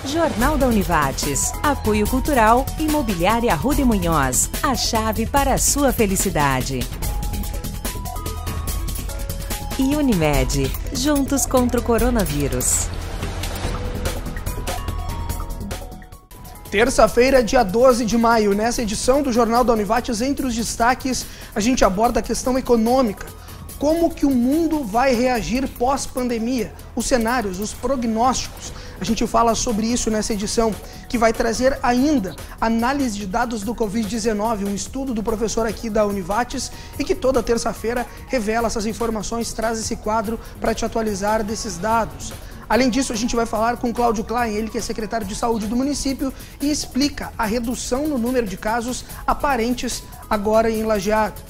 Jornal da Univates. Apoio Cultural, Imobiliária Rude Munhoz. A chave para a sua felicidade. E Unimed. Juntos contra o coronavírus. Terça-feira, dia 12 de maio. Nessa edição do Jornal da Univates, entre os destaques, a gente aborda a questão econômica. Como que o mundo vai reagir pós-pandemia? Os cenários, os prognósticos. A gente fala sobre isso nessa edição, que vai trazer ainda análise de dados do Covid-19, um estudo do professor aqui da Univates e que toda terça-feira revela essas informações, traz esse quadro para te atualizar desses dados. Além disso, a gente vai falar com Cláudio Klein, ele que é secretário de saúde do município e explica a redução no número de casos aparentes agora em Lajeado.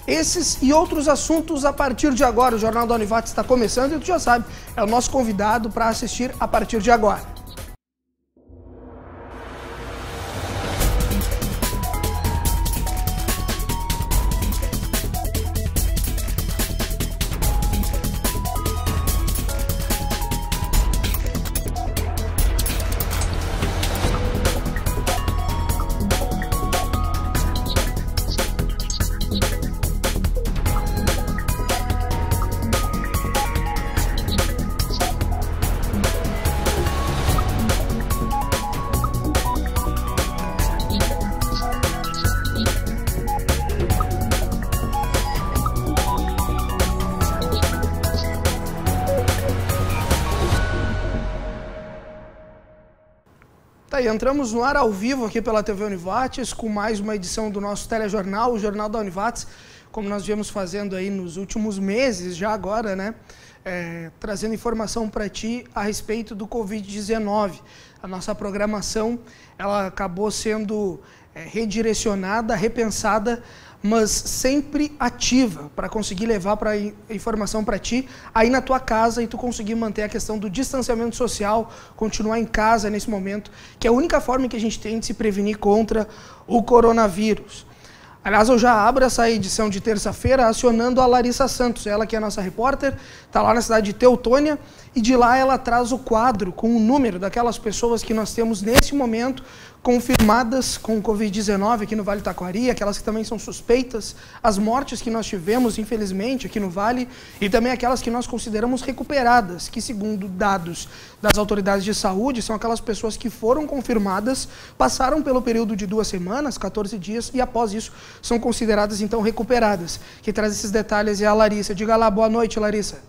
Esses e outros assuntos a partir de agora. O Jornal da Univates está começando e tu já sabe, é o nosso convidado para assistir a partir de agora. Tá, e entramos no ar ao vivo aqui pela TV Univates com mais uma edição do nosso telejornal, o Jornal da Univates, como nós viemos fazendo aí nos últimos meses, já agora, né? Trazendo informação para ti a respeito do Covid-19. A nossa programação, ela acabou sendo redirecionada, repensada, mas sempre ativa para conseguir levar para informação para ti aí na tua casa e tu conseguir manter a questão do distanciamento social, continuar em casa nesse momento, que é a única forma que a gente tem de se prevenir contra o coronavírus. Aliás, eu já abro essa edição de terça-feira acionando a Larissa Santos, ela que é a nossa repórter, está lá na cidade de Teutônia, e de lá ela traz o quadro com o número daquelas pessoas que nós temos nesse momento confirmadas com o Covid-19 aqui no Vale do Taquari, aquelas que também são suspeitas, as mortes que nós tivemos, infelizmente, aqui no Vale, e também aquelas que nós consideramos recuperadas, que segundo dados das autoridades de saúde, são aquelas pessoas que foram confirmadas, passaram pelo período de 2 semanas, 14 dias, e após isso são consideradas então recuperadas. Quem traz esses detalhes é a Larissa. Diga lá, boa noite, Larissa.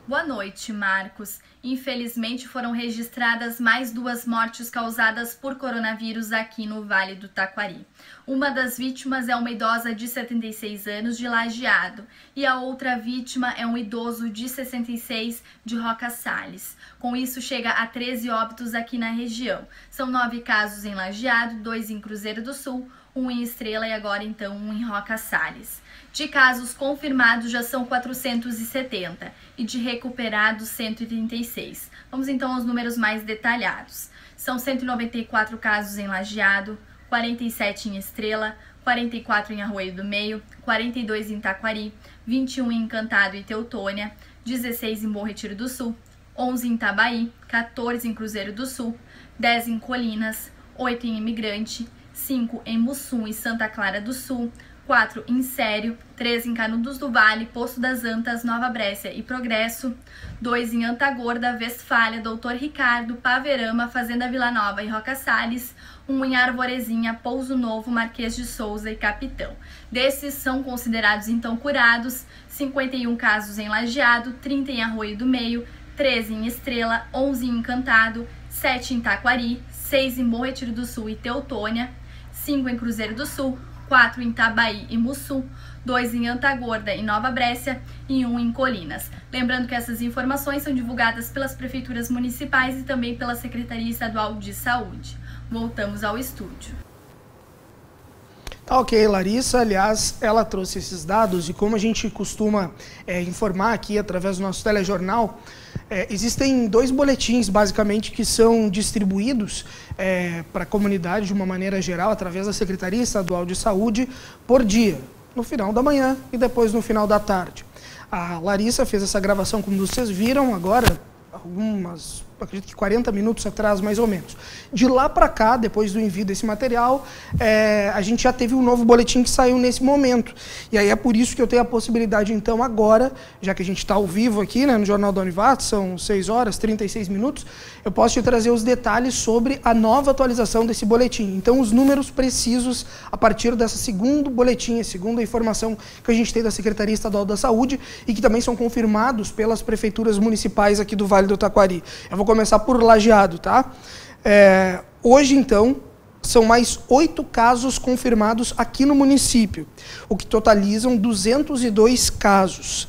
Boa noite, Marcos. Infelizmente, foram registradas mais 2 mortes causadas por coronavírus aqui no Vale do Taquari. Uma das vítimas é uma idosa de 76 anos de Lajeado e a outra vítima é um idoso de 66 de Roca Salles. Com isso, chega a 13 óbitos aqui na região. São 9 casos em Lajeado, 2 em Cruzeiro do Sul, 1 em Estrela e agora então 1 em Roca Salles. De casos confirmados já são 470 e de recuperados 136. Vamos então aos números mais detalhados. São 194 casos em Lajeado, 47 em Estrela, 44 em Arroio do Meio, 42 em Taquari, 21 em Encantado e Teutônia, 16 em Bom Retiro do Sul, 11 em Itabaí, 14 em Cruzeiro do Sul, 10 em Colinas, 8 em Imigrante, 5 em Mussum e Santa Clara do Sul, 4 em Sério, 3 em Canudos do Vale, Poço das Antas, Nova Brécia e Progresso, 2 em Antagorda, Westfália, Doutor Ricardo, Paverama, Fazenda Vila Nova e Roca Salles, 1 em Arvorezinha, Pouso Novo, Marquês de Souza e Capitão. Desses são considerados então curados, 51 casos em Lajeado, 30 em Arroio do Meio, 13 em Estrela, 11 em Encantado, 7 em Taquari, 6 em Bom Retiro do Sul e Teutônia, 5 em Cruzeiro do Sul, 4 em Itabaí e Mussum, 2 em Antagorda e Nova Brécia e 1 em Colinas. Lembrando que essas informações são divulgadas pelas prefeituras municipais e também pela Secretaria Estadual de Saúde. Voltamos ao estúdio. Tá ok, Larissa, aliás, ela trouxe esses dados e como a gente costuma informar aqui através do nosso telejornal, existem 2 boletins, basicamente, que são distribuídos para a comunidade de uma maneira geral, através da Secretaria Estadual de Saúde, por dia, no final da manhã e depois no final da tarde. A Larissa fez essa gravação, como vocês viram agora, algumas acredito que 40 minutos atrás, mais ou menos. De lá para cá, depois do envio desse material, a gente já teve um novo boletim que saiu nesse momento. E aí é por isso que eu tenho a possibilidade, então, agora, já que a gente está ao vivo aqui, né, no Jornal da Univates, são 6 horas, 36 minutos, eu posso te trazer os detalhes sobre a nova atualização desse boletim. Então, os números precisos a partir dessa segundo boletim, a segunda informação que a gente tem da Secretaria Estadual da Saúde e que também são confirmados pelas prefeituras municipais aqui do Vale do Taquari. Eu vou começar por Lajeado, tá? Hoje, então, são mais 8 casos confirmados aqui no município, o que totalizam 202 casos.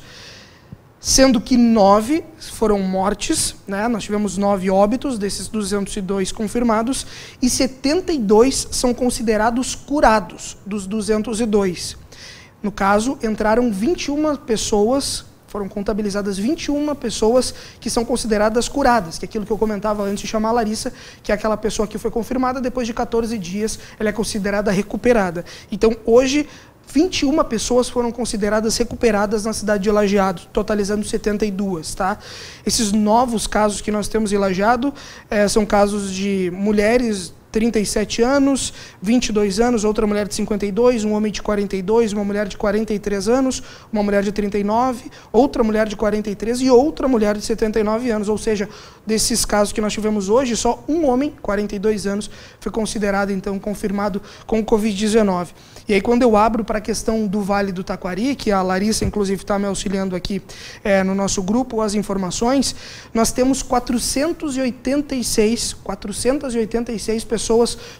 Sendo que 9 foram mortes, né? Nós tivemos 9 óbitos desses 202 confirmados e 72 são considerados curados dos 202. No caso, entraram 21 pessoas, foram contabilizadas 21 pessoas que são consideradas curadas, que é aquilo que eu comentava antes de chamar a Larissa, que é aquela pessoa que foi confirmada, depois de 14 dias ela é considerada recuperada. Então, hoje, 21 pessoas foram consideradas recuperadas na cidade de Lajeado, totalizando 72, tá? Esses novos casos que nós temos em Lajeado são casos de mulheres 37 anos, 22 anos, outra mulher de 52, um homem de 42, uma mulher de 43 anos, uma mulher de 39, outra mulher de 43 e outra mulher de 79 anos. Ou seja, desses casos que nós tivemos hoje, só um homem, 42 anos, foi considerado, então, confirmado com Covid-19. E aí, quando eu abro para a questão do Vale do Taquari, que a Larissa, inclusive, está me auxiliando aqui no nosso grupo, as informações, nós temos 486 pessoas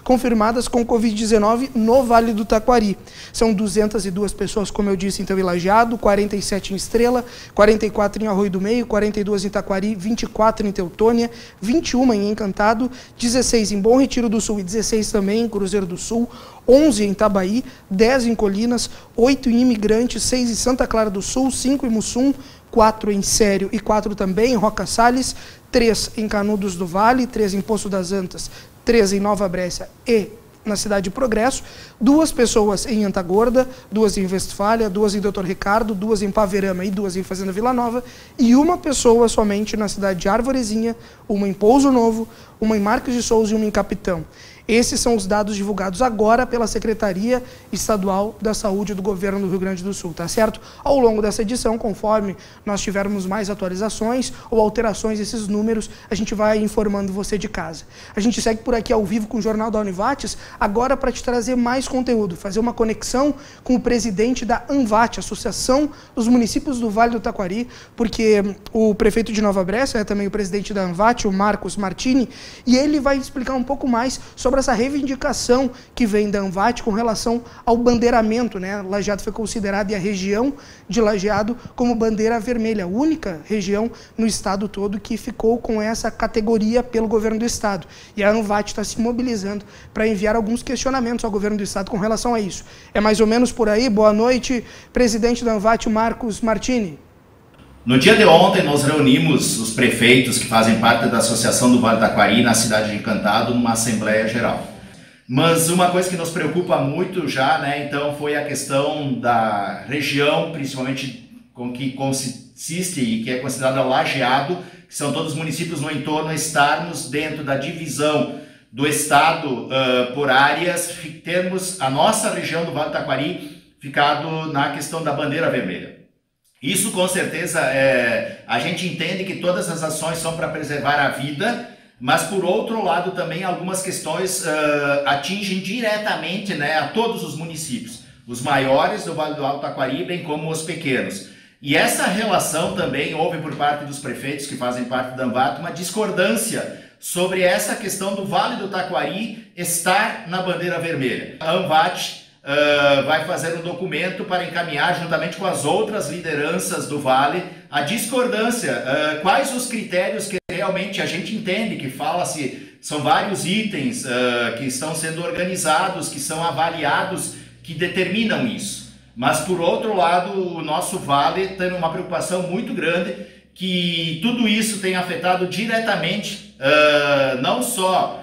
confirmadas com Covid-19 no Vale do Taquari. São 202 pessoas, como eu disse, então, em Lajeado, 47 em Estrela, 44 em Arroio do Meio, 42 em Taquari, 24 em Teutônia, 21 em Encantado, 16 em Bom Retiro do Sul e 16 também em Cruzeiro do Sul, 11 em Itabaí, 10 em Colinas, 8 em Imigrantes, 6 em Santa Clara do Sul, 5 em Mussum, 4 em Sério e 4 também em Roca Salles, 3 em Canudos do Vale, 3 em Poço das Antas, 3 em Nova Brécia e na Cidade de Progresso, 2 pessoas em Antagorda, 2 em Westfália, 2 em Doutor Ricardo, 2 em Paverama e 2 em Fazenda Vila Nova e 1 pessoa somente na cidade de Arvorezinha, 1 em Pouso Novo, 1 em Marques de Souza e 1 em Capitão. Esses são os dados divulgados agora pela Secretaria Estadual da Saúde do Governo do Rio Grande do Sul, tá certo? Ao longo dessa edição, conforme nós tivermos mais atualizações ou alterações desses números, a gente vai informando você de casa. A gente segue por aqui ao vivo com o Jornal da Univates, agora para te trazer mais conteúdo, fazer uma conexão com o presidente da ANVAT, Associação dos Municípios do Vale do Taquari, porque o prefeito de Nova Brécia é também o presidente da ANVAT, o Marcos Martini, e ele vai explicar um pouco mais sobre essa reivindicação que vem da ANVAT com relação ao bandeiramento, né? Lajeado foi considerada, e a região de Lajeado, como bandeira vermelha, a única região no estado todo que ficou com essa categoria pelo governo do estado. E a ANVAT está se mobilizando para enviar alguns questionamentos ao governo do estado com relação a isso. É mais ou menos por aí. Boa noite, presidente da ANVAT, Marcos Martini. No dia de ontem, nós reunimos os prefeitos que fazem parte da Associação do Vale do Taquari na cidade de Encantado numa Assembleia Geral. Mas uma coisa que nos preocupa muito já, né, então, foi a questão da região, principalmente com que consiste e que é considerada Lajeado, que são todos os municípios no entorno, estarmos dentro da divisão do estado por áreas, termos a nossa região do Vale do Taquari ficado na questão da bandeira vermelha. Isso, com certeza, a gente entende que todas as ações são para preservar a vida, mas, por outro lado, também algumas questões atingem diretamente, né, a todos os municípios, os maiores do Vale do Alto Taquari, bem como os pequenos. E essa relação também houve por parte dos prefeitos que fazem parte da ANVAT uma discordância sobre essa questão do Vale do Taquari estar na bandeira vermelha. A ANVAT vai fazer um documento para encaminhar, juntamente com as outras lideranças do Vale, a discordância, quais os critérios que realmente a gente entende, que fala-se, são vários itens que estão sendo organizados, que são avaliados, que determinam isso. Mas, por outro lado, o nosso Vale tem uma preocupação muito grande que tudo isso tem afetado diretamente, não só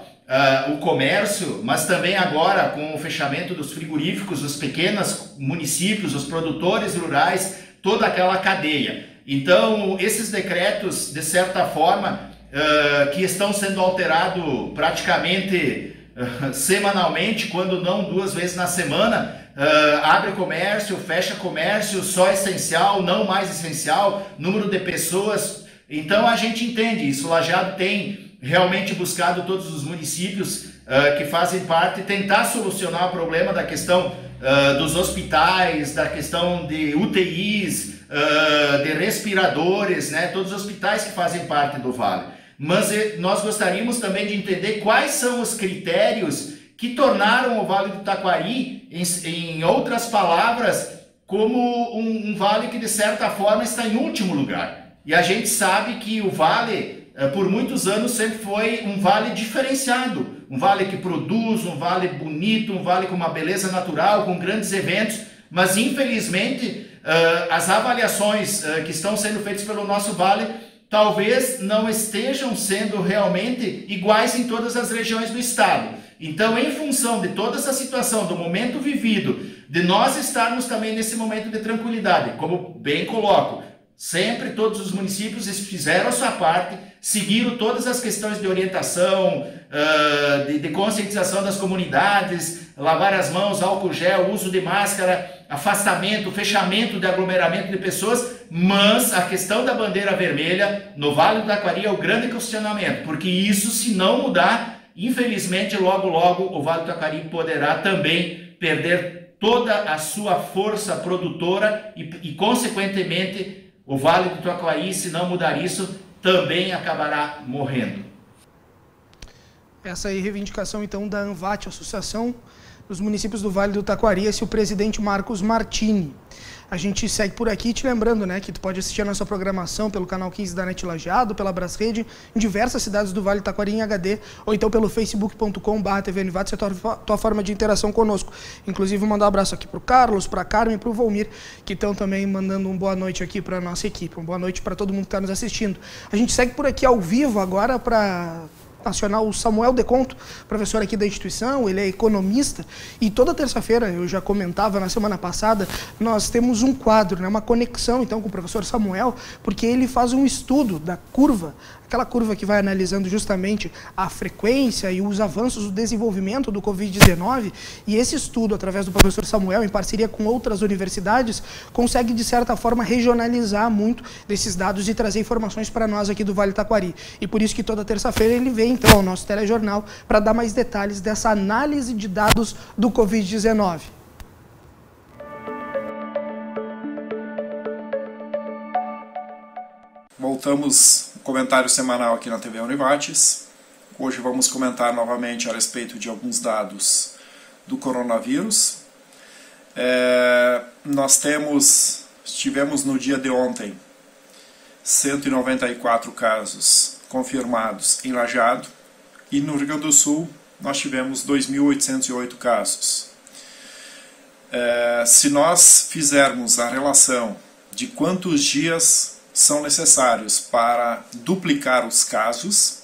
o comércio, mas também agora com o fechamento dos frigoríficos, os pequenos municípios, os produtores rurais, toda aquela cadeia. Então, esses decretos, de certa forma, que estão sendo alterados praticamente semanalmente, quando não 2 vezes na semana. Abre comércio, fecha comércio, só essencial, não mais essencial, número de pessoas. Então a gente entende isso. Lajeado tem realmente buscado todos os municípios que fazem parte tentar solucionar o problema da questão dos hospitais, da questão de UTIs, de respiradores, né? Todos os hospitais que fazem parte do Vale. Mas nós gostaríamos também de entender quais são os critérios que tornaram o Vale do Taquari, em outras palavras, como um vale que de certa forma está em último lugar. E a gente sabe que o Vale, por muitos anos, sempre foi um vale diferenciado, um vale que produz, um vale bonito, um vale com uma beleza natural, com grandes eventos, mas infelizmente as avaliações que estão sendo feitas pelo nosso vale talvez não estejam sendo realmente iguais em todas as regiões do estado. Então, em função de toda essa situação, do momento vivido, de nós estarmos também nesse momento de tranquilidade, como bem coloco, sempre todos os municípios fizeram a sua parte, seguiram todas as questões de orientação, de conscientização das comunidades, lavar as mãos, álcool gel, uso de máscara, afastamento, fechamento de aglomeramento de pessoas, mas a questão da bandeira vermelha no Vale do Taquari é o grande questionamento, porque isso, se não mudar, infelizmente, logo o Vale do Taquari poderá também perder toda a sua força produtora e consequentemente, o Vale do Taquari, se não mudar isso, também acabará morrendo. Essa aí é a reivindicação, então, da ANVAT, Associação dos Municípios do Vale do Taquari, esse é o presidente Marcos Martini. A gente segue por aqui, te lembrando, né, que tu pode assistir a nossa programação pelo canal 15 da NET Lajeado, pela Brasrede, em diversas cidades do Vale do Taquari em HD, ou então pelo facebook.com/TV Univates, é a tua forma de interação conosco. Inclusive, mandar um abraço aqui para o Carlos, para a Carmen e para o Volmir, que estão também mandando uma boa noite aqui para a nossa equipe. Uma boa noite para todo mundo que está nos assistindo. A gente segue por aqui ao vivo agora para nacional, o Samuel Deconto, professor aqui da instituição, ele é economista, e toda terça-feira, eu já comentava na semana passada, nós temos um quadro, né, uma conexão então com o professor Samuel, porque ele faz um estudo da curva, aquela curva que vai analisando justamente a frequência e os avanços do desenvolvimento do Covid-19, e esse estudo, através do professor Samuel, em parceria com outras universidades, consegue, de certa forma, regionalizar muito desses dados e trazer informações para nós aqui do Vale do Taquari. E por isso que toda terça-feira ele vem, então, ao nosso telejornal para dar mais detalhes dessa análise de dados do Covid-19. Voltamos ao comentário semanal aqui na TV Univates. Hoje vamos comentar novamente a respeito de alguns dados do coronavírus. Nós tivemos no dia de ontem 194 casos confirmados em Lajeado, e no Rio Grande do Sul nós tivemos 2.808 casos. Se nós fizermos a relação de quantos dias são necessários para duplicar os casos,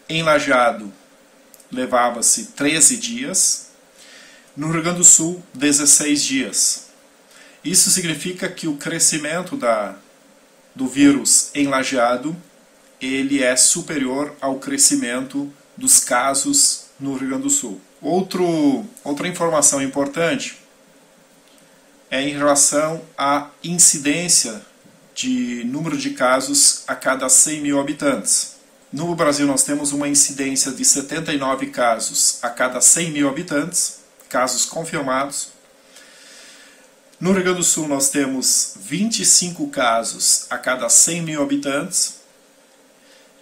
em Lajeado levava-se 13 dias, no Rio Grande do Sul 16 dias. Isso significa que o crescimento do vírus em Lajeado ele é superior ao crescimento dos casos no Rio Grande do Sul. Outra informação importante é em relação à incidência de número de casos a cada 100 mil habitantes. No Brasil nós temos uma incidência de 79 casos a cada 100 mil habitantes, casos confirmados. No Rio Grande do Sul nós temos 25 casos a cada 100 mil habitantes.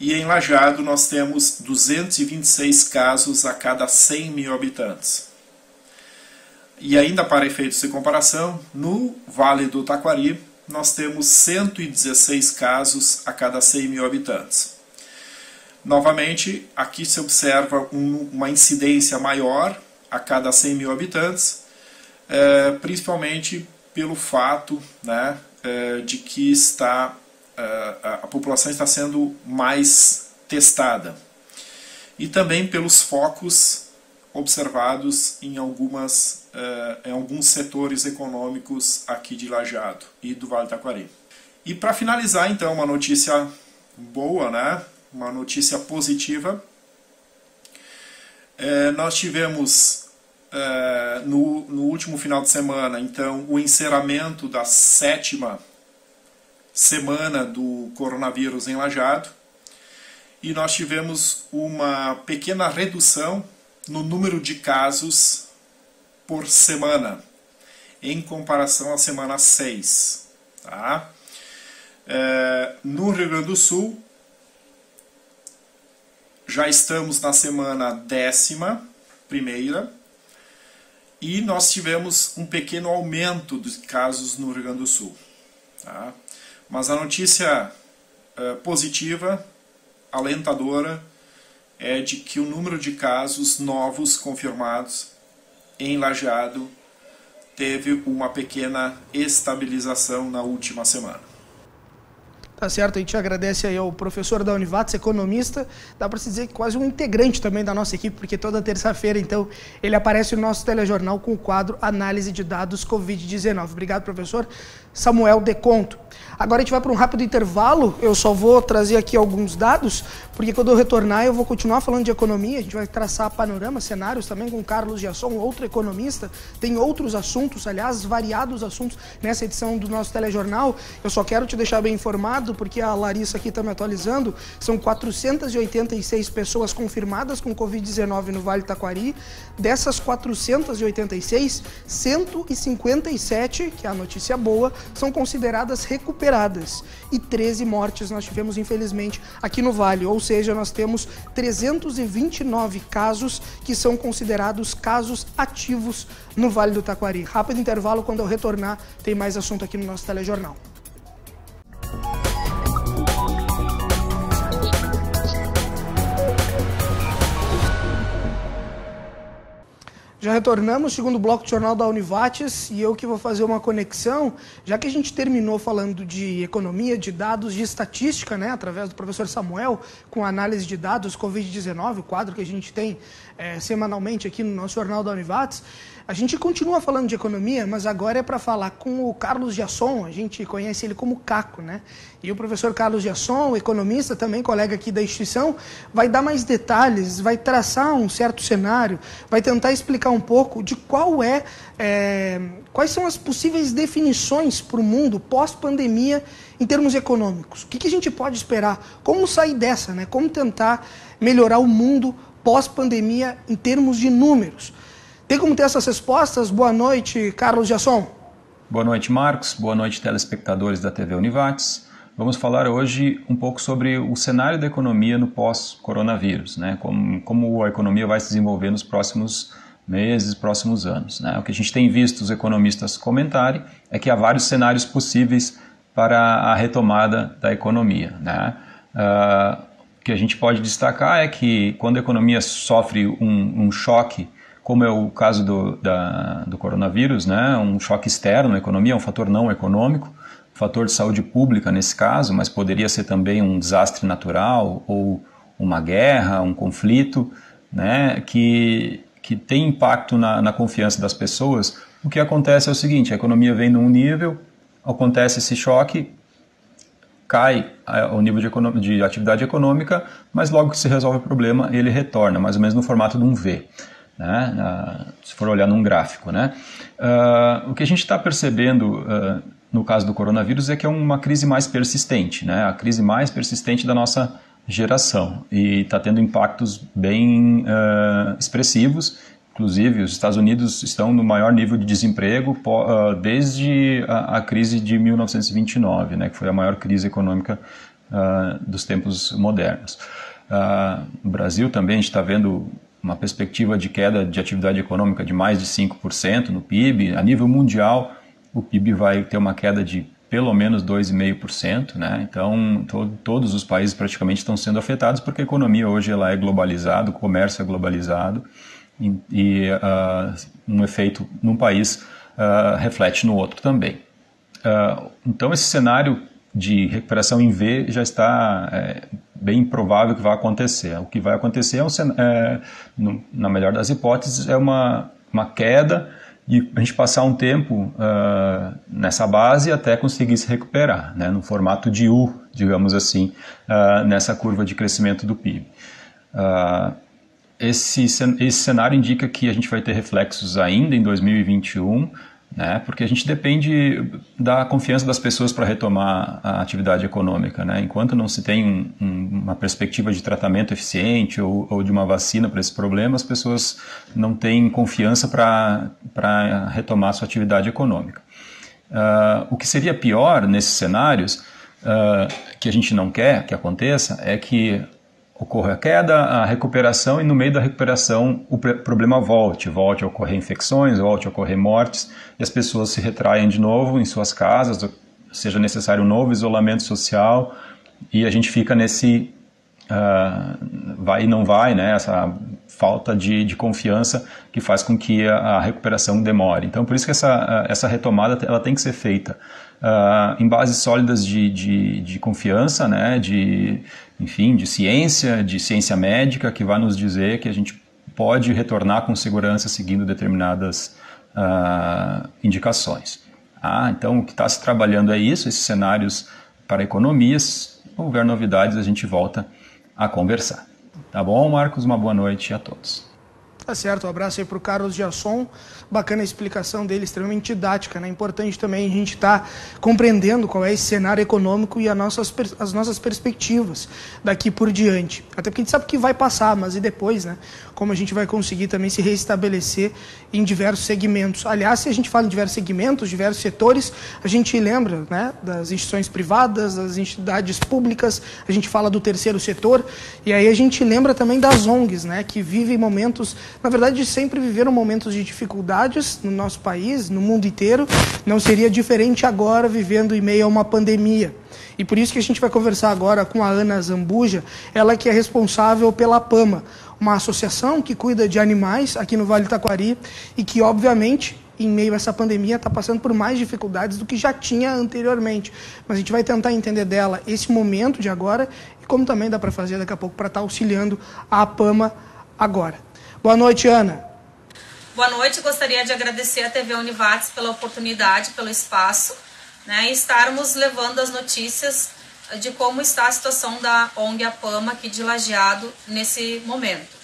E em Lajeado nós temos 226 casos a cada 100 mil habitantes. E ainda para efeitos de comparação, no Vale do Taquari nós temos 116 casos a cada 100 mil habitantes. Novamente, aqui se observa uma incidência maior a cada 100 mil habitantes, principalmente pelo fato, né, de que a população está sendo mais testada, e também pelos focos observados em alguns setores econômicos aqui de Lajeado e do Vale do Taquari. E para finalizar, então, uma notícia boa, né? uma notícia positiva. Nós tivemos no último final de semana, então, o encerramento da 7ª semana do coronavírus em Lajeado, e nós tivemos uma pequena redução no número de casos por semana, em comparação à semana 6. Tá? No Rio Grande do Sul, já estamos na semana 11ª, e nós tivemos um pequeno aumento dos casos no Rio Grande do Sul. Tá? Mas a notícia positiva, alentadora, é de que o número de casos novos confirmados em Lajeado teve uma pequena estabilização na última semana. Tá certo, a gente agradece aí ao professor da Univates, economista, dá para se dizer que quase um integrante também da nossa equipe, porque toda terça-feira, então, ele aparece no nosso telejornal com o quadro Análise de Dados Covid-19. Obrigado, professor Samuel Deconto. Agora a gente vai para um rápido intervalo, eu só vou trazer aqui alguns dados, porque quando eu retornar eu vou continuar falando de economia, a gente vai traçar panorama, cenários também com o Carlos Giasson, outro economista, tem outros assuntos, aliás, variados assuntos nessa edição do nosso telejornal. Eu só quero te deixar bem informado, porque a Larissa aqui está me atualizando, são 486 pessoas confirmadas com Covid-19 no Vale do Taquari. Dessas 486, 157, que é a notícia boa, são consideradas recuperadas, e 13 mortes nós tivemos, infelizmente, aqui no Vale, ou seja, nós temos 329 casos que são considerados casos ativos no Vale do Taquari. Rápido intervalo, quando eu retornar tem mais assunto aqui no nosso telejornal. Já retornamos, segundo bloco do Jornal da Univates, e eu que vou fazer uma conexão, já que a gente terminou falando de economia, de dados, de estatística, né, através do professor Samuel, com análise de dados Covid-19, o quadro que a gente tem semanalmente aqui no nosso Jornal da Univates. A gente continua falando de economia, mas agora é para falar com o Carlos Giasson, a gente conhece ele como Caco, né? E o professor Carlos Giasson, economista, também colega aqui da instituição, vai dar mais detalhes, vai traçar um certo cenário, vai tentar explicar um pouco de quais são as possíveis definições para o mundo pós-pandemia em termos econômicos. O que a gente pode esperar? Como sair dessa, né? Como tentar melhorar o mundo pós-pandemia em termos de números? Tem como ter essas respostas? Boa noite, Carlos Giasson. Boa noite, Marcos. Boa noite, telespectadores da TV Univates. Vamos falar hoje um pouco sobre o cenário da economia no pós-coronavírus, né? Como a economia vai se desenvolver nos próximos meses, próximos anos, né? O que a gente tem visto os economistas comentarem é que há vários cenários possíveis para a retomada da economia, né? O que a gente pode destacar é que quando a economia sofre um choque, como é o caso do coronavírus, né? Um choque externo à economia, um fator não econômico, fator de saúde pública nesse caso, mas poderia ser também um desastre natural ou uma guerra, um conflito, né? Que tem impacto na confiança das pessoas. O que acontece é o seguinte: a economia vem num nível, acontece esse choque, cai o nível de atividade econômica, mas logo que se resolve o problema, ele retorna, mais ou menos no formato de um V, né? Se for olhar num gráfico, né? O que a gente está percebendo no caso do coronavírus é que é uma crise mais persistente, né? A crise mais persistente da nossa geração, e está tendo impactos bem expressivos. Inclusive, os Estados Unidos estão no maior nível de desemprego desde a crise de 1929, né, que foi a maior crise econômica dos tempos modernos. No Brasil também a gente está vendo uma perspectiva de queda de atividade econômica de mais de 5% no PIB. A nível mundial, o PIB vai ter uma queda de pelo menos 2,5%, né? Então, todos os países praticamente estão sendo afetados, porque a economia hoje ela é globalizada, o comércio é globalizado, e um efeito num país reflete no outro também. Então, esse cenário de recuperação em V já está bem provável que vai acontecer. O que vai acontecer, na melhor das hipóteses, é uma queda e a gente passar um tempo nessa base até conseguir se recuperar, né, no formato de U, digamos assim, nessa curva de crescimento do PIB. Esse cenário indica que a gente vai ter reflexos ainda em 2021, né, porque a gente depende da confiança das pessoas para retomar a atividade econômica, né? Enquanto não se tem uma perspectiva de tratamento eficiente ou de uma vacina para esse problema, as pessoas não têm confiança para retomar a sua atividade econômica. O que seria pior nesses cenários, que a gente não quer que aconteça, é que ocorra a queda, a recuperação, e no meio da recuperação o problema volte a ocorrer infecções, volte a ocorrer mortes, e as pessoas se retraem de novo em suas casas, seja necessário um novo isolamento social, e a gente fica nesse vai e não vai, né, essa falta de confiança que faz com que a recuperação demore. Então, por isso que essa retomada ela tem que ser feita em bases sólidas de confiança, né, de ciência médica, que vai nos dizer que a gente pode retornar com segurança seguindo determinadas indicações. Então, o que está se trabalhando é isso, esses cenários para economias. Se houver novidades, a gente volta a conversar. Tá bom, Marcos? Uma boa noite a todos. Tá certo, um abraço aí para o Carlos Giasson, bacana a explicação dele, extremamente didática, né? Importante também a gente estar compreendendo qual é esse cenário econômico e as nossas perspectivas daqui por diante. Até porque a gente sabe que vai passar, mas e depois, né? Como a gente vai conseguir também se reestabelecer em diversos segmentos. Aliás, se a gente fala em diversos segmentos, diversos setores, a gente lembra, né, das instituições privadas, das entidades públicas, a gente fala do terceiro setor, e aí a gente lembra também das ONGs, né, que vivem momentos, na verdade, sempre viveram momentos de dificuldades no nosso país, no mundo inteiro. Não seria diferente agora, vivendo em meio a uma pandemia. E por isso que a gente vai conversar agora com a Ana Zambuja, ela que é responsável pela PAMA, uma associação que cuida de animais aqui no Vale do Taquari e que, obviamente, em meio a essa pandemia, está passando por mais dificuldades do que já tinha anteriormente. Mas a gente vai tentar entender dela esse momento de agora e como também dá para fazer daqui a pouco para estar auxiliando a PAMA agora. Boa noite, Ana. Boa noite, gostaria de agradecer à TV Univates pela oportunidade, pelo espaço, né, e estarmos levando as notícias de como está a situação da ONG APAMA aqui de Lajeado nesse momento.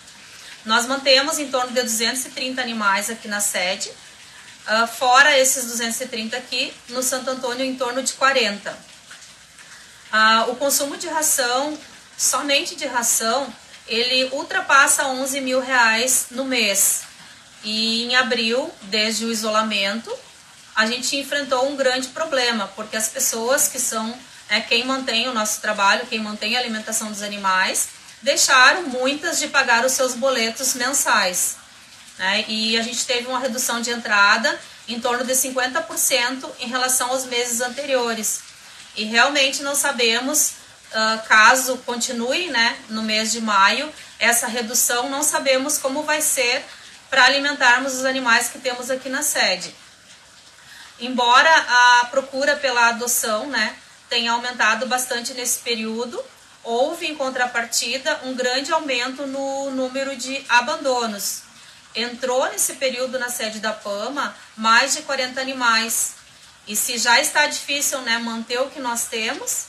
Nós mantemos em torno de 230 animais aqui na sede, fora esses 230 aqui, no Santo Antônio em torno de 40. O consumo de ração, somente de ração, ele ultrapassa R$11 mil no mês. E em abril, desde o isolamento, a gente enfrentou um grande problema, porque as pessoas que são quem mantém o nosso trabalho, quem mantém a alimentação dos animais, deixaram muitas de pagar os seus boletos mensais. Né? E a gente teve uma redução de entrada em torno de 50% em relação aos meses anteriores. E realmente não sabemos, caso continue, né, no mês de maio, essa redução, não sabemos como vai ser para alimentarmos os animais que temos aqui na sede. Embora a procura pela adoção, né, tenha aumentado bastante nesse período, houve em contrapartida um grande aumento no número de abandonos. Entrou nesse período na sede da PAMA mais de 40 animais. E se já está difícil, né, manter o que nós temos,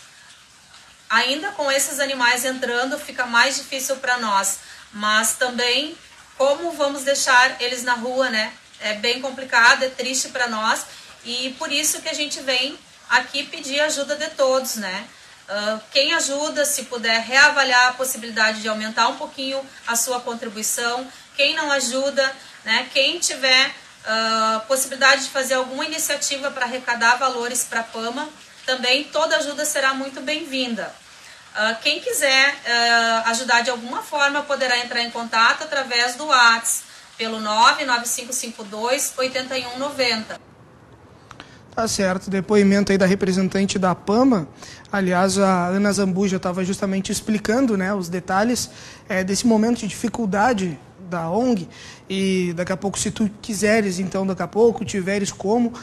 ainda com esses animais entrando fica mais difícil para nós. Mas também, como vamos deixar eles na rua, né? É bem complicado, é triste para nós. E por isso que a gente vem aqui pedir ajuda de todos, né? Quem ajuda, se puder reavaliar a possibilidade de aumentar um pouquinho a sua contribuição. Quem não ajuda, né? Quem tiver possibilidade de fazer alguma iniciativa para arrecadar valores para a PAMA, também toda ajuda será muito bem-vinda. Quem quiser ajudar de alguma forma poderá entrar em contato através do WhatsApp, pelo 99552-8190. Tá certo, depoimento aí da representante da PAMA. Aliás, a Ana Zambuja estava justamente explicando, né, os detalhes desse momento de dificuldade da ONG, e daqui a pouco, se tu quiseres, então daqui a pouco, tiveres como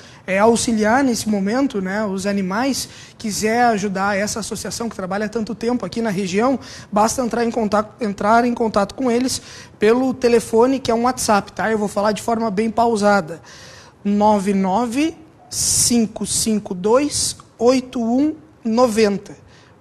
auxiliar nesse momento, né, os animais, quiser ajudar essa associação que trabalha há tanto tempo aqui na região, basta entrar em contato com eles pelo telefone, que é um WhatsApp, tá? Eu vou falar de forma bem pausada. 995528190.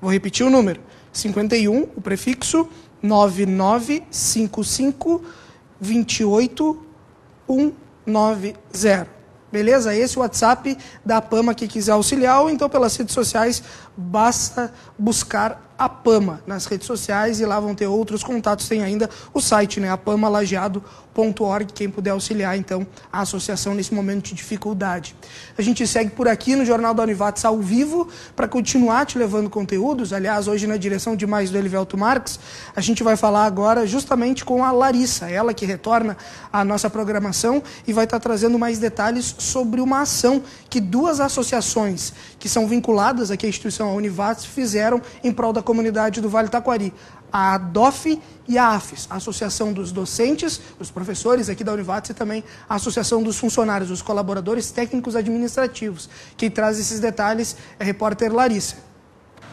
Vou repetir o número. 51, o prefixo 995528190. Beleza? Esse é o WhatsApp da APAMA que quiser auxiliar, ou então pelas redes sociais, basta buscar APAMA nas redes sociais e lá vão ter outros contatos. Tem ainda o site, né, apamalajeado.org, quem puder auxiliar, então, a associação nesse momento de dificuldade. A gente segue por aqui no Jornal da Univates ao vivo para continuar te levando conteúdos. Aliás, hoje na direção de mais do Elivelto Marques, a gente vai falar agora justamente com a Larissa, ela que retorna à nossa programação e vai estar trazendo mais detalhes sobre uma ação que duas associações que são vinculadas aqui à instituição, a Univates, fizeram em prol da comunidade do Vale do Taquari. A ADOF e a AFES, a Associação dos Docentes, dos Professores aqui da Univates, e também a Associação dos Funcionários, dos Colaboradores Técnicos Administrativos. Quem traz esses detalhes é a repórter Larissa.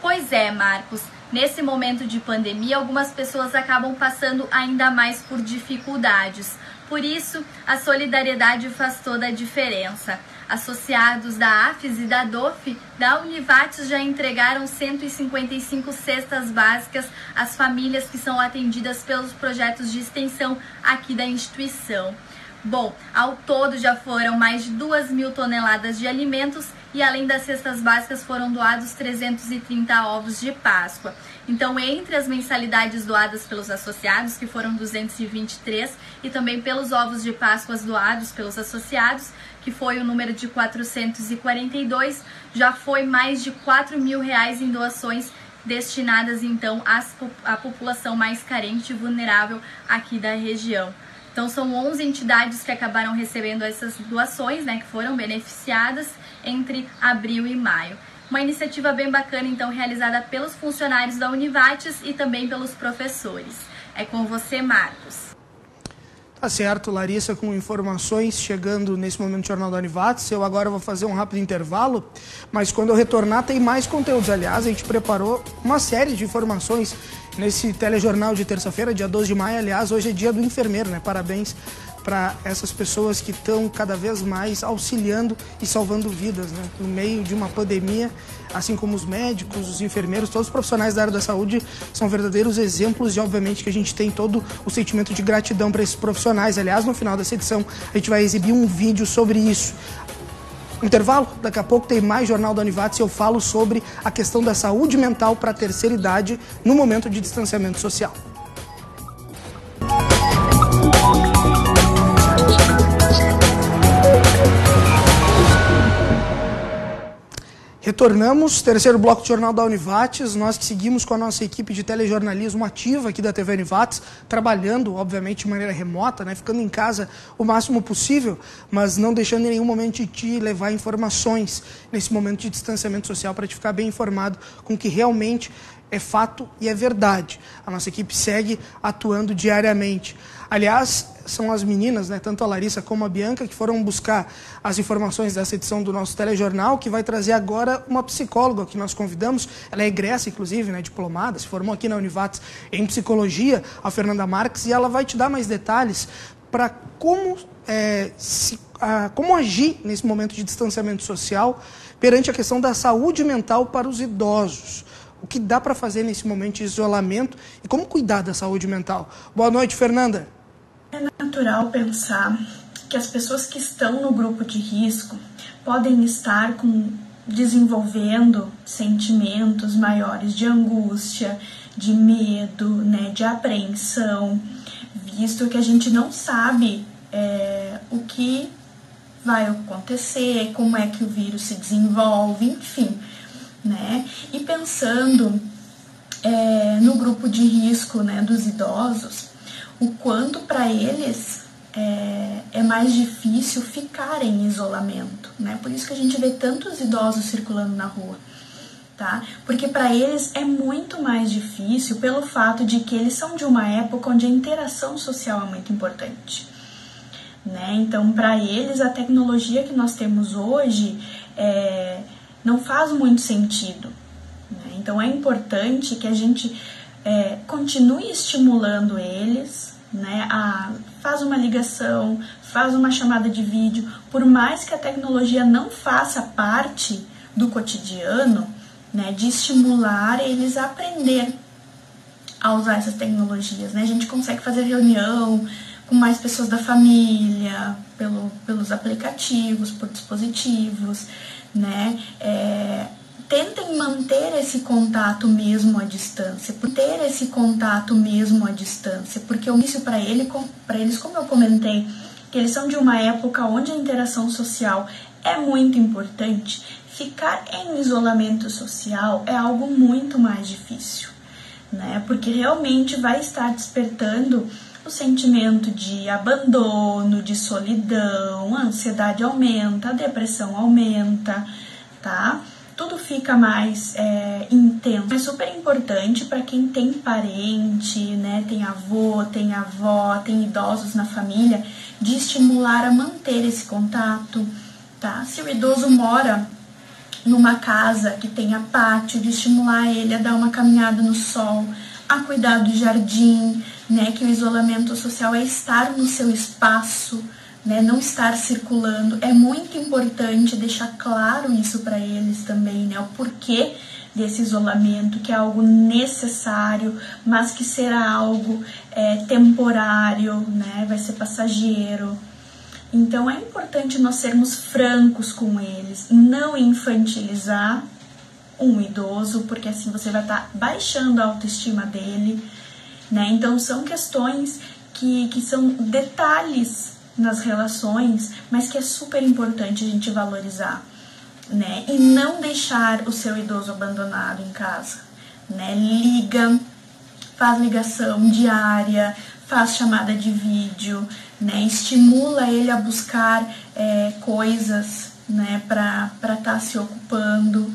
Pois é, Marcos. Nesse momento de pandemia, algumas pessoas acabam passando ainda mais por dificuldades. Por isso, a solidariedade faz toda a diferença. Associados da AFES e da DOF, da Univates já entregaram 155 cestas básicas às famílias que são atendidas pelos projetos de extensão aqui da instituição. Bom, ao todo já foram mais de 2.000 toneladas de alimentos e além das cestas básicas foram doados 330 ovos de Páscoa. Então, entre as mensalidades doadas pelos associados, que foram 223, e também pelos ovos de Páscoa doados pelos associados, que foi o número de 442, já foi mais de R$4.000 em doações destinadas, então, à população mais carente e vulnerável aqui da região. Então, são 11 entidades que acabaram recebendo essas doações, né, que foram beneficiadas entre abril e maio. Uma iniciativa bem bacana, então, realizada pelos funcionários da Univates e também pelos professores. É com você, Marcos. Tá certo, Larissa, com informações chegando nesse momento do Jornal da Univates. Eu agora vou fazer um rápido intervalo, mas quando eu retornar tem mais conteúdos. Aliás, a gente preparou uma série de informações nesse telejornal de terça-feira, dia 12 de maio. Aliás, hoje é dia do enfermeiro, né? Parabéns para essas pessoas que estão cada vez mais auxiliando e salvando vidas, né? No meio de uma pandemia, assim como os médicos, os enfermeiros, todos os profissionais da área da saúde são verdadeiros exemplos e, obviamente, que a gente tem todo o sentimento de gratidão para esses profissionais. Aliás, no final dessa edição, a gente vai exibir um vídeo sobre isso. Intervalo, daqui a pouco tem mais Jornal da Univates e eu falo sobre a questão da saúde mental para a terceira idade no momento de distanciamento social. Retornamos, terceiro bloco do Jornal da Univates, nós que seguimos com a nossa equipe de telejornalismo ativa aqui da TV Univates, trabalhando, obviamente, de maneira remota, né, ficando em casa o máximo possível, mas não deixando em nenhum momento de te levar informações nesse momento de distanciamento social para te ficar bem informado com o que realmente é fato e é verdade. A nossa equipe segue atuando diariamente. Aliás, são as meninas, né, tanto a Larissa como a Bianca, que foram buscar as informações dessa edição do nosso telejornal, que vai trazer agora uma psicóloga que nós convidamos. Ela é egressa, inclusive, né, diplomada, se formou aqui na Univates em psicologia, a Fernanda Marques, e ela vai te dar mais detalhes para como agir nesse momento de distanciamento social perante a questão da saúde mental para os idosos. O que dá para fazer nesse momento de isolamento e como cuidar da saúde mental. Boa noite, Fernanda. É natural pensar que as pessoas que estão no grupo de risco podem estar desenvolvendo sentimentos maiores de angústia, de medo, né, de apreensão, visto que a gente não sabe o que vai acontecer, como é que o vírus se desenvolve, enfim. Né? E pensando no grupo de risco, né, dos idosos, o quanto para eles é mais difícil ficar em isolamento, né? Por isso que a gente vê tantos idosos circulando na rua, tá? Porque para eles é muito mais difícil pelo fato de que eles são de uma época onde a interação social é muito importante, né? Então, para eles, a tecnologia que nós temos hoje não faz muito sentido, né? Então é importante que a gente continue estimulando eles, né? Faz uma ligação, faz uma chamada de vídeo. Por mais que a tecnologia não faça parte do cotidiano, né, de estimular eles a aprender a usar essas tecnologias, né? A gente consegue fazer reunião com mais pessoas da família, pelos aplicativos, por dispositivos, né? Tentem manter esse contato mesmo à distância, porque o início para eles, como eu comentei, que eles são de uma época onde a interação social é muito importante. Ficar em isolamento social é algo muito mais difícil, né? Porque realmente vai estar despertando o sentimento de abandono, de solidão, a ansiedade aumenta, a depressão aumenta, tá? Tudo fica mais intenso. É super importante para quem tem parente, né? Tem avô, tem avó, tem idosos na família, de estimular a manter esse contato, tá? Se o idoso mora numa casa que tenha pátio, de estimular ele a dar uma caminhada no sol, a cuidar do jardim, né? Que o isolamento social é estar no seu espaço, né? Não estar circulando. É muito importante deixar claro isso para eles também, né? O porquê desse isolamento, que é algo necessário, mas que será algo temporário, né? Vai ser passageiro. Então é importante nós sermos francos com eles, não infantilizar um idoso, porque assim você vai estar baixando a autoestima dele, né? Então são questões que são detalhes nas relações, mas que é super importante a gente valorizar, né? E não deixar o seu idoso abandonado em casa, né? Liga, faz ligação diária, faz chamada de vídeo, né? Estimula ele a buscar coisas, né? Para estar se ocupando,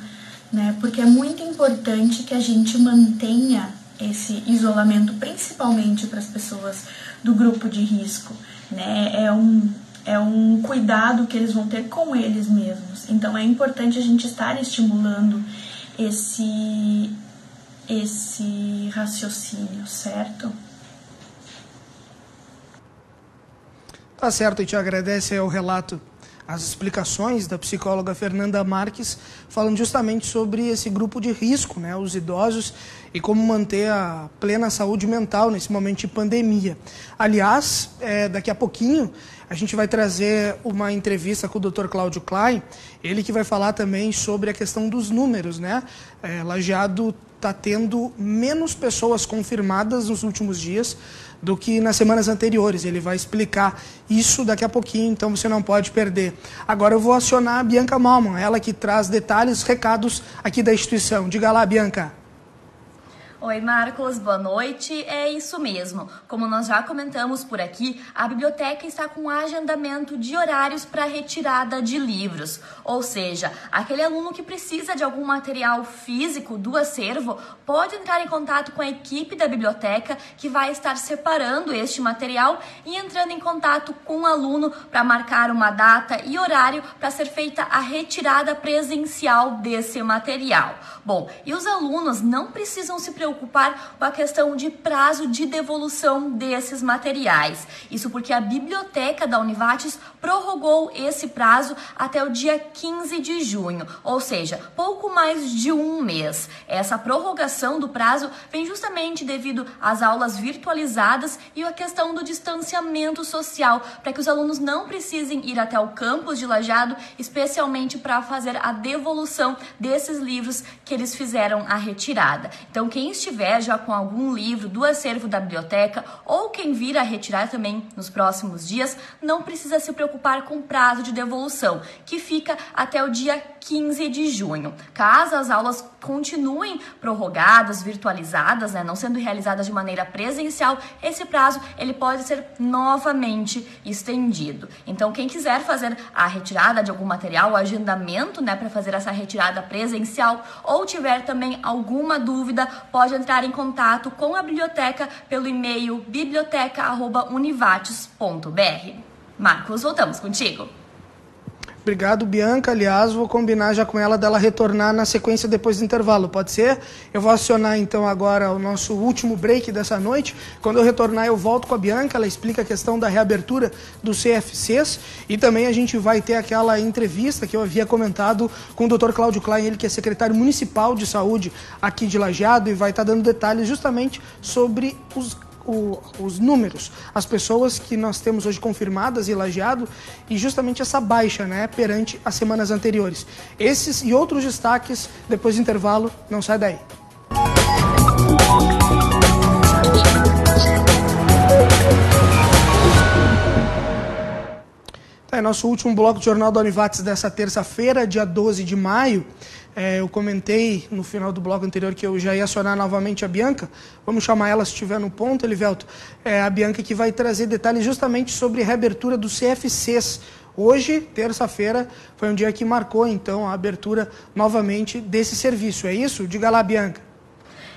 né? Porque é muito importante que a gente mantenha esse isolamento, principalmente para as pessoas do grupo de risco, né? É um cuidado que eles vão ter com eles mesmos. Então é importante a gente estar estimulando esse raciocínio, certo? Tá certo, a gente agradece ao relato, as explicações da psicóloga Fernanda Marques, falando justamente sobre esse grupo de risco, né, os idosos, e como manter a plena saúde mental nesse momento de pandemia. Aliás, daqui a pouquinho a gente vai trazer uma entrevista com o Dr. Cláudio Klein, ele que vai falar também sobre a questão dos números, né? Lajeado está tendo menos pessoas confirmadas nos últimos dias do que nas semanas anteriores. Ele vai explicar isso daqui a pouquinho, então você não pode perder. Agora eu vou acionar a Bianca Malman, ela que traz detalhes, recados aqui da instituição. Diga lá, Bianca. Oi, Marcos, boa noite. É isso mesmo. Como nós já comentamos por aqui, a biblioteca está com agendamento de horários para retirada de livros. Ou seja, aquele aluno que precisa de algum material físico do acervo pode entrar em contato com a equipe da biblioteca, que vai estar separando este material e entrando em contato com o aluno para marcar uma data e horário para ser feita a retirada presencial desse material. Bom, e os alunos não precisam se preocupar com a questão de prazo de devolução desses materiais. Isso porque a biblioteca da Univates prorrogou esse prazo até o dia 15 de junho, ou seja, pouco mais de um mês. Essa prorrogação do prazo vem justamente devido às aulas virtualizadas e a questão do distanciamento social, para que os alunos não precisem ir até o campus de Lajeado, especialmente para fazer a devolução desses livros que eles fizeram a retirada. Então, quem estiver já com algum livro do acervo da biblioteca ou quem vir a retirar também nos próximos dias, não precisa se preocupar com o prazo de devolução, que fica até o dia 15 de junho. Caso as aulas continuem prorrogadas, virtualizadas, né, não sendo realizadas de maneira presencial, esse prazo ele pode ser novamente estendido. Então, quem quiser fazer a retirada de algum material, o agendamento, né, para fazer essa retirada presencial, ou tiver também alguma dúvida, pode entrar em contato com a biblioteca pelo e-mail biblioteca@univates.br. Marcos, voltamos contigo. Obrigado, Bianca. Aliás, vou combinar já com ela dela retornar na sequência depois do intervalo, pode ser? Eu vou acionar então agora o nosso último break dessa noite. Quando eu retornar, eu volto com a Bianca, ela explica a questão da reabertura dos CFCs e também a gente vai ter aquela entrevista que eu havia comentado com o Dr. Cláudio Klein, ele que é secretário municipal de saúde aqui de Lajeado e vai estar dando detalhes justamente sobre os números, as pessoas que nós temos hoje confirmadas em Lajeado e justamente essa baixa, né, perante as semanas anteriores. Esses e outros destaques depois do intervalo, não sai daí. Tá, nosso último bloco do Jornal da Univates dessa terça-feira, dia 12 de maio. Eu comentei no final do bloco anterior que eu já ia acionar novamente a Bianca. Vamos chamar ela se estiver no ponto, Elivelto. A Bianca que vai trazer detalhes justamente sobre a reabertura dos CFCs. Hoje, terça-feira, foi um dia que marcou, então, a abertura novamente desse serviço. É isso? Diga lá, Bianca.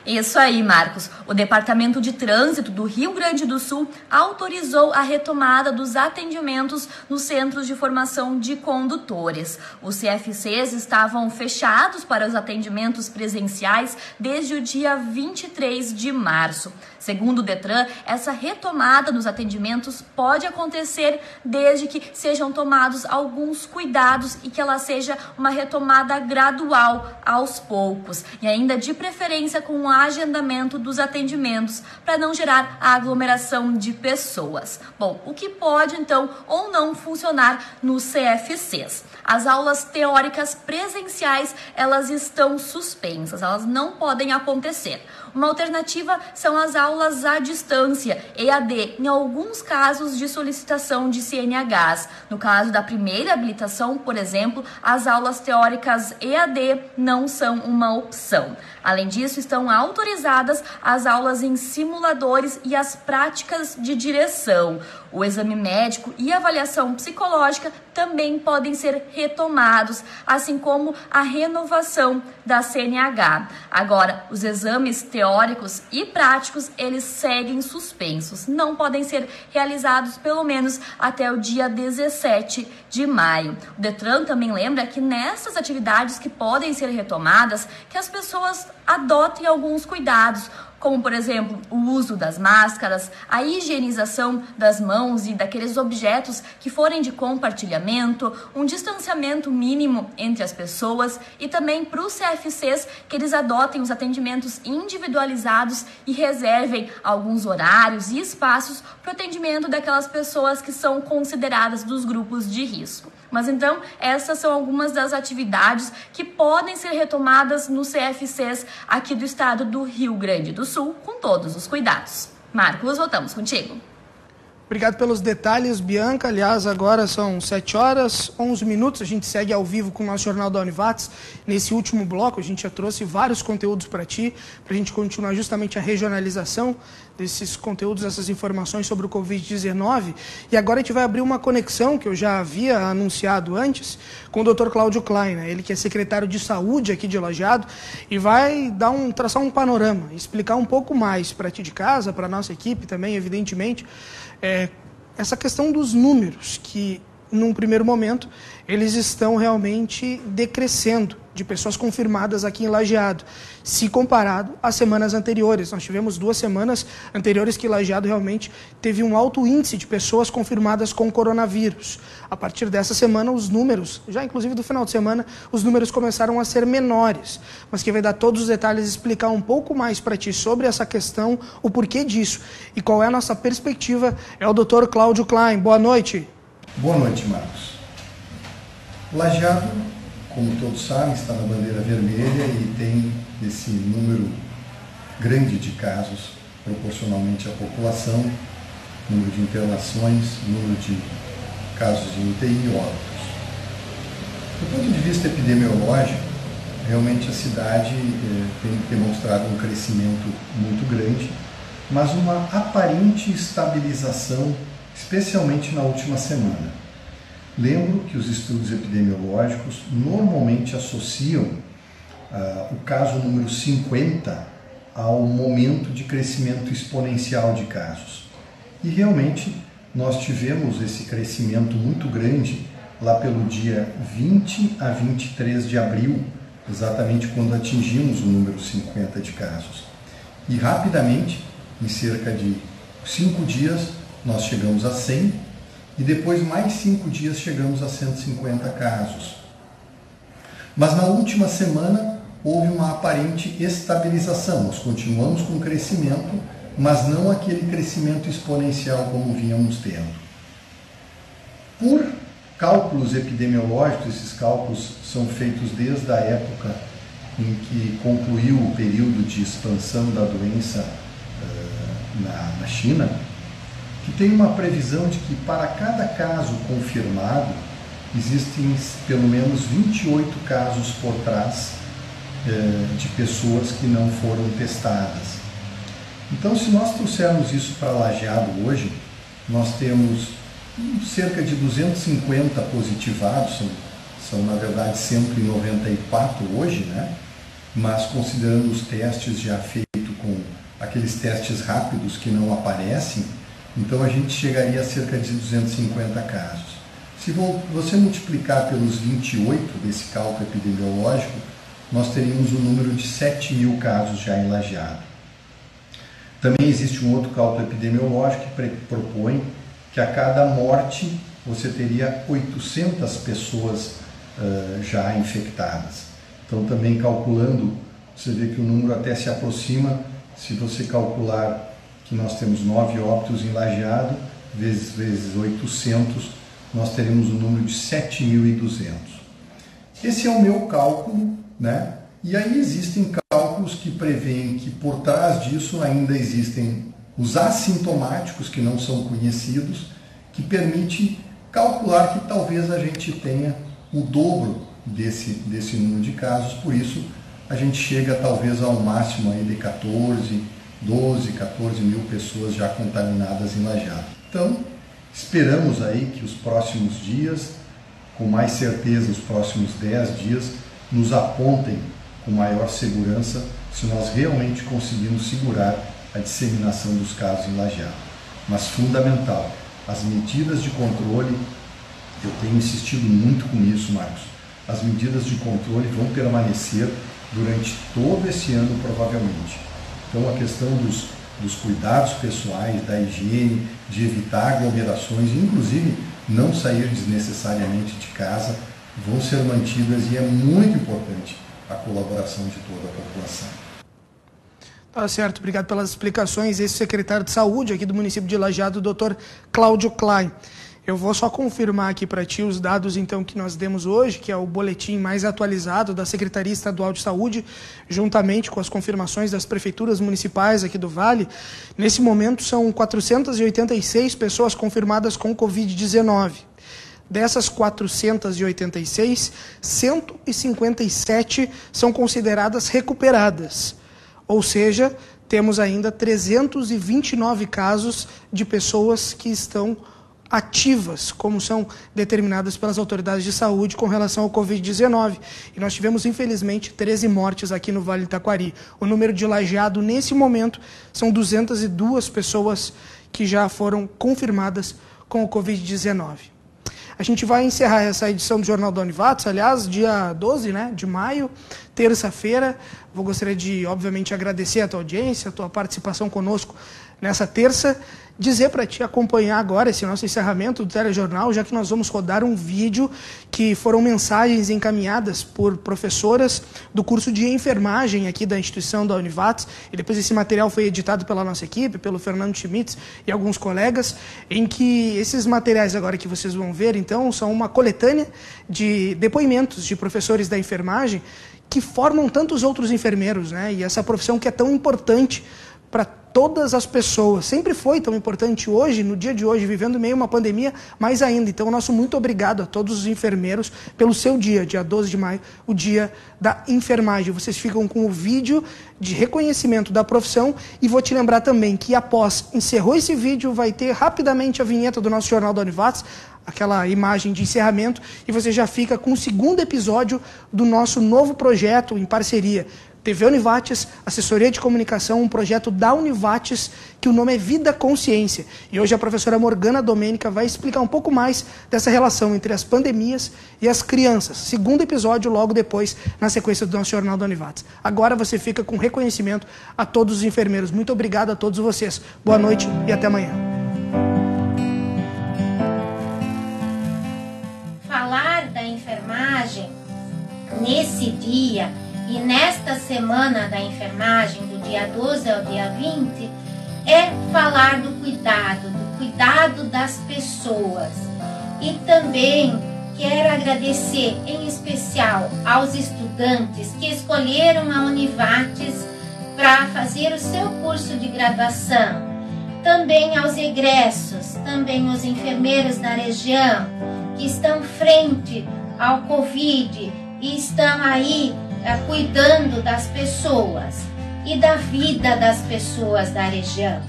Isso aí, Marcos. O Departamento de Trânsito do Rio Grande do Sul autorizou a retomada dos atendimentos nos centros de formação de condutores. Os CFCs estavam fechados para os atendimentos presenciais desde o dia 23 de março. Segundo o Detran, essa retomada dos atendimentos pode acontecer desde que sejam tomados alguns cuidados e que ela seja uma retomada gradual, aos poucos, e ainda de preferência com o agendamento dos atendimentos para não gerar a aglomeração de pessoas. Bom, o que pode então ou não funcionar nos CFCs? As aulas teóricas presenciais, elas estão suspensas, elas não podem acontecer. Uma alternativa são as aulas à distância, EAD, em alguns casos de solicitação de CNHs. No caso da primeira habilitação, por exemplo, as aulas teóricas EAD não são uma opção. Além disso, estão autorizadas as aulas em simuladores e as práticas de direção. O exame médico e a avaliação psicológica também podem ser retomados, assim como a renovação da CNH. Agora, os exames teóricos e práticos, eles seguem suspensos. Não podem ser realizados pelo menos até o dia 17 de maio. O Detran também lembra que nessas atividades que podem ser retomadas, que as pessoas adotem alguns cuidados, como, por exemplo, o uso das máscaras, a higienização das mãos e daqueles objetos que forem de compartilhamento, um distanciamento mínimo entre as pessoas e também para os CFCs que eles adotem os atendimentos individualizados e reservem alguns horários e espaços para o atendimento daquelas pessoas que são consideradas dos grupos de risco. Mas então, essas são algumas das atividades que podem ser retomadas nos CFCs aqui do estado do Rio Grande do Sul, com todos os cuidados. Marcos, voltamos contigo. Obrigado pelos detalhes, Bianca. Aliás, agora são 7 horas, 11 minutos. A gente segue ao vivo com o nosso Jornal da Univates. Nesse último bloco, a gente já trouxe vários conteúdos para ti, para a gente continuar justamente a regionalização desses conteúdos, essas informações sobre o Covid-19. E agora a gente vai abrir uma conexão, que eu já havia anunciado antes, com o Dr. Cláudio Klein, né? Ele que é secretário de Saúde aqui de Lajeado, e vai traçar um panorama, explicar um pouco mais para ti de casa, para a nossa equipe também, evidentemente, essa questão dos números, que num primeiro momento eles estão realmente decrescendo de pessoas confirmadas aqui em Lajeado, se comparado às semanas anteriores. Nós tivemos 2 semanas anteriores que Lajeado realmente teve um alto índice de pessoas confirmadas com coronavírus. A partir dessa semana, os números, já inclusive do final de semana, os números começaram a ser menores. Mas quem vai dar todos os detalhes e explicar um pouco mais para ti sobre essa questão, o porquê disso e qual é a nossa perspectiva, é o Dr. Cláudio Klein. Boa noite. Boa noite, Marcos. Lajeado, como todos sabem, está na bandeira vermelha e tem esse número grande de casos proporcionalmente à população, número de internações, número de casos de UTI e óbitos. Do ponto de vista epidemiológico, realmente a cidade tem demonstrado um crescimento muito grande, mas uma aparente estabilização, especialmente na última semana. Lembro que os estudos epidemiológicos normalmente associam o caso número 50 ao momento de crescimento exponencial de casos. E realmente nós tivemos esse crescimento muito grande lá pelo dia 20 a 23 de abril, exatamente quando atingimos o número 50 de casos. E rapidamente, em cerca de 5 dias, nós chegamos a 100 e depois mais 5 dias chegamos a 150 casos. Mas na última semana houve uma aparente estabilização, nós continuamos com crescimento, mas não aquele crescimento exponencial como vínhamos tendo. Por cálculos epidemiológicos, esses cálculos são feitos desde a época em que concluiu o período de expansão da doença na China, que tem uma previsão de que para cada caso confirmado, existem pelo menos 28 casos por trás de pessoas que não foram testadas. Então, se nós trouxermos isso para Lajeado hoje, nós temos cerca de 250 positivados, são na verdade 194 hoje, né? Mas considerando os testes já feitos com aqueles testes rápidos que não aparecem, então a gente chegaria a cerca de 250 casos. Se você multiplicar pelos 28 desse cálculo epidemiológico, nós teríamos um número de 7.000 casos já em Lajeado. Também existe um outro cálculo epidemiológico que propõe que a cada morte você teria 800 pessoas já infectadas. Então também calculando, você vê que o número até se aproxima, se você calcular que nós temos 9 óbitos em Lajeado, vezes 800, nós teremos um número de 7.200. Esse é o meu cálculo, né? E aí existem cálculos que preveem que por trás disso ainda existem os assintomáticos que não são conhecidos, que permite calcular que talvez a gente tenha o dobro desse número de casos, por isso a gente chega talvez ao máximo aí de 12, 14 mil pessoas já contaminadas em Lajeado. Então, esperamos aí que os próximos dias, com mais certeza os próximos 10 dias, nos apontem com maior segurança se nós realmente conseguirmos segurar a disseminação dos casos em Lajeado. Mas fundamental, as medidas de controle, eu tenho insistido muito com isso, Marcos, as medidas de controle vão permanecer durante todo esse ano provavelmente. Então a questão dos cuidados pessoais, da higiene, de evitar aglomerações, inclusive não sair desnecessariamente de casa, vão ser mantidas e é muito importante a colaboração de toda a população. Tá certo, obrigado pelas explicações. Esse secretário de Saúde aqui do município de Lajeado, o Dr. Cláudio Klein. Eu vou só confirmar aqui para ti os dados então que nós demos hoje, que é o boletim mais atualizado da Secretaria Estadual de Saúde, juntamente com as confirmações das prefeituras municipais aqui do Vale. Nesse momento são 486 pessoas confirmadas com Covid-19. Dessas 486, 157 são consideradas recuperadas. Ou seja, temos ainda 329 casos de pessoas que estão ativas, como são determinadas pelas autoridades de saúde com relação ao Covid-19. E nós tivemos, infelizmente, 13 mortes aqui no Vale do Taquari. O número de Lajeado, nesse momento, são 202 pessoas que já foram confirmadas com o Covid-19. A gente vai encerrar essa edição do Jornal da Univates, aliás, dia 12, de maio, terça-feira. Gostaria de, obviamente, agradecer a tua audiência, a tua participação conosco nessa terça. Dizer para te acompanhar agora esse nosso encerramento do telejornal, já que nós vamos rodar um vídeo que foram mensagens encaminhadas por professoras do curso de enfermagem aqui da instituição da Univates, e depois esse material foi editado pela nossa equipe, pelo Fernando Schmitz e alguns colegas, em que esses materiais agora que vocês vão ver, então, são uma coletânea de depoimentos de professores da enfermagem que formam tantos outros enfermeiros, e essa profissão que é tão importante para todas as pessoas. Sempre foi tão importante hoje, no dia de hoje, vivendo meio uma pandemia, mais ainda. Então, o nosso muito obrigado a todos os enfermeiros pelo seu dia 12 de maio, o dia da enfermagem. Vocês ficam com o vídeo de reconhecimento da profissão e vou te lembrar também que após encerrou esse vídeo, vai ter rapidamente a vinheta do nosso Jornal da Univates, aquela imagem de encerramento, e você já fica com o segundo episódio do nosso novo projeto em parceria TV Univates, assessoria de comunicação, um projeto da Univates, que o nome é Vida Consciência. E hoje a professora Morgana Domênica vai explicar um pouco mais dessa relação entre as pandemias e as crianças. Segundo episódio, logo depois, na sequência do nosso Jornal da Univates. Agora você fica com reconhecimento a todos os enfermeiros. Muito obrigado a todos vocês. Boa noite e até amanhã. Falar da enfermagem nesse dia e nesta semana da enfermagem, do dia 12 ao dia 20, é falar do cuidado das pessoas. E também quero agradecer em especial aos estudantes que escolheram a Univates para fazer o seu curso de graduação. Também aos egressos, também os enfermeiros da região que estão frente ao Covid e estão aí cuidando das pessoas e da vida das pessoas da região.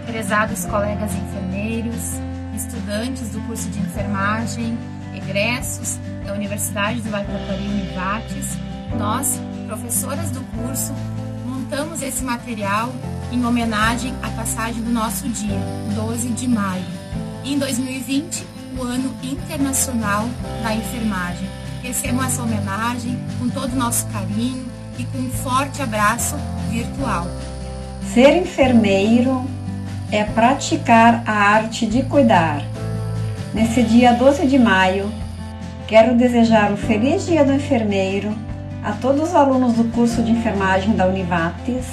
Prezados colegas enfermeiros, estudantes do curso de enfermagem, egressos da Universidade do Vale do Taquari Univates, nós, professoras do curso, montamos esse material em homenagem à passagem do nosso dia, 12 de maio. E em 2020, o Ano Internacional da Enfermagem. Recebam essa homenagem com todo o nosso carinho e com um forte abraço virtual. Ser enfermeiro é praticar a arte de cuidar. Nesse dia 12 de maio, quero desejar um feliz Dia do Enfermeiro a todos os alunos do curso de enfermagem da Univates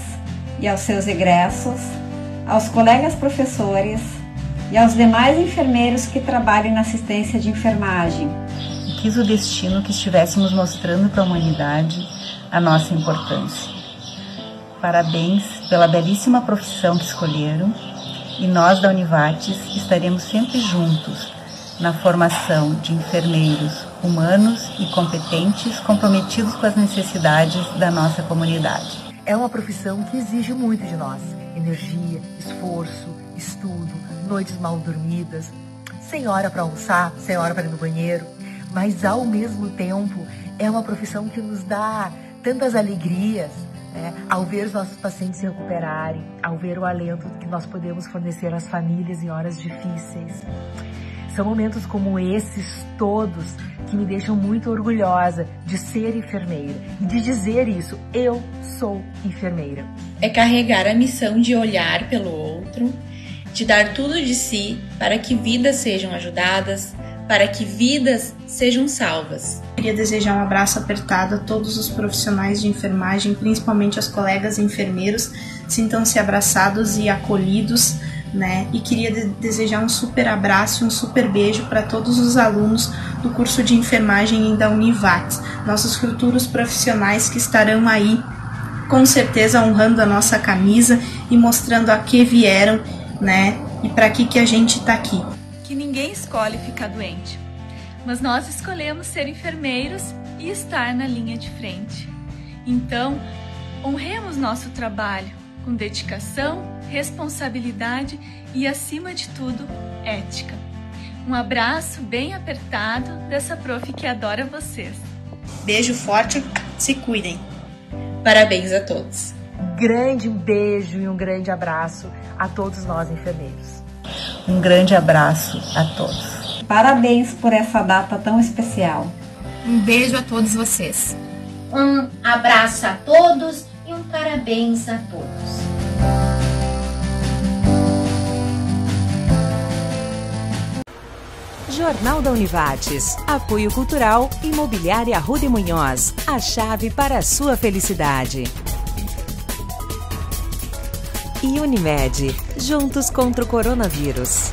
e aos seus egressos, aos colegas professores e aos demais enfermeiros que trabalham na assistência de enfermagem. Quis o destino que estivéssemos mostrando para a humanidade a nossa importância. Parabéns pela belíssima profissão que escolheram e nós da Univates estaremos sempre juntos na formação de enfermeiros humanos e competentes, comprometidos com as necessidades da nossa comunidade. É uma profissão que exige muito de nós: energia, esforço, estudo, noites mal dormidas, sem hora para almoçar, sem hora para ir no banheiro. Mas, ao mesmo tempo, é uma profissão que nos dá tantas alegrias, né? Ao ver os nossos pacientes se recuperarem, ao ver o alento que nós podemos fornecer às famílias em horas difíceis. São momentos como esses todos que me deixam muito orgulhosa de ser enfermeira e de dizer isso: eu sou enfermeira. É carregar a missão de olhar pelo outro, de dar tudo de si para que vidas sejam ajudadas, para que vidas sejam salvas. Queria desejar um abraço apertado a todos os profissionais de enfermagem, principalmente aos colegas enfermeiros. Sintam-se abraçados e acolhidos, né? E queria desejar um super abraço e um super beijo para todos os alunos do curso de enfermagem da Univates, nossos futuros profissionais que estarão aí, com certeza, honrando a nossa camisa e mostrando a que vieram, né? E para que a gente está aqui. Que ninguém escolhe ficar doente, mas nós escolhemos ser enfermeiros e estar na linha de frente. Então, honremos nosso trabalho com dedicação, responsabilidade e, acima de tudo, ética. Um abraço bem apertado dessa prof que adora vocês. Beijo forte, se cuidem. Parabéns a todos. Grande beijo e um grande abraço a todos nós enfermeiros. Um grande abraço a todos. Parabéns por essa data tão especial. Um beijo a todos vocês. Um abraço a todos e um parabéns a todos. Jornal da Univates. Apoio Cultural, Imobiliária Rua de Munhoz. A chave para a sua felicidade. E Unimed. Juntos contra o coronavírus.